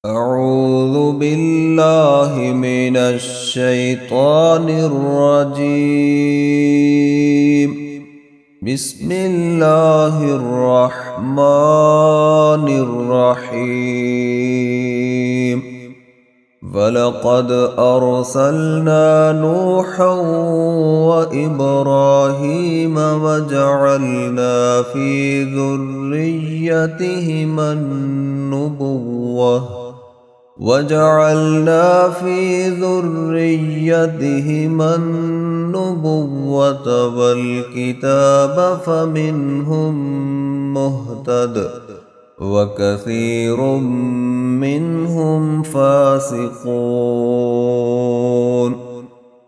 أعوذ بالله من الشيطان الرجيم. بسم الله الرحمن الرحيم. فلقد أرسلنا نوحا وإبراهيم وجعلنا في ذريتهما النبوة والكتاب فمنهم مهتد وكثير منهم فاسقون.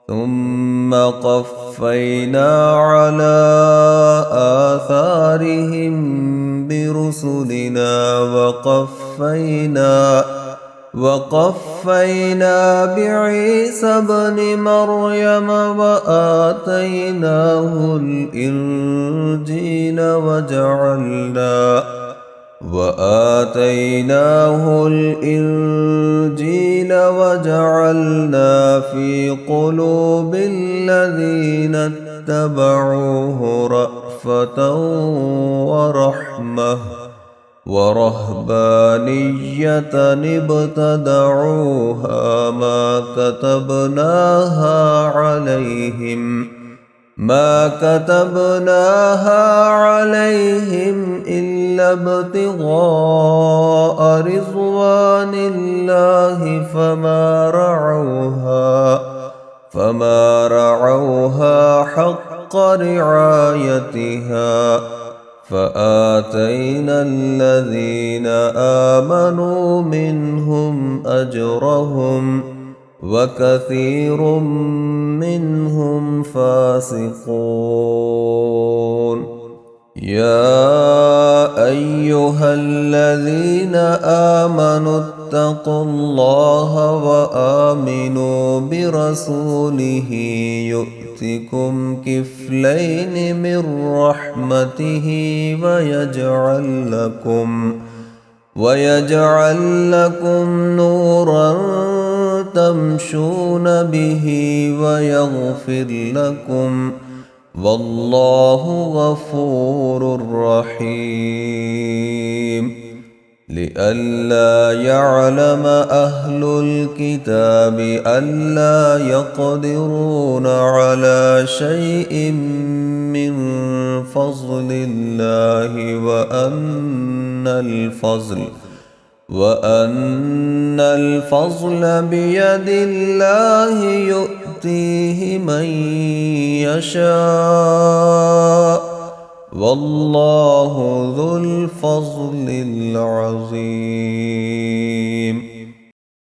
ثم قفينا على آثارهم برسلنا وقفينا بعيسى ابن مريم وآتيناه الإنجيل وجعلنا في قلوب الذين اتبعوه رأفة ورهبانية ابتدعوها ما كتبناها عليهم إلا ابتغاء رضوان الله فما رعوها حق رعايتها. فآتينا الذين آمنوا منهم أجرهم وكثير منهم فاسقون. يا أيها الذين آمنوا اتقوا الله وآمنوا برسوله يؤتكم كفلين من رحمته ويجعل لكم نورا تمشون به ويغفر لكم والله غفور رحيم. لئلا يعلم أهل الكتاب ألا يقدرون على شيء من فضل الله وأن الفضل بيد الله يؤتيه من يشاء والله ذو الفضل العظيم.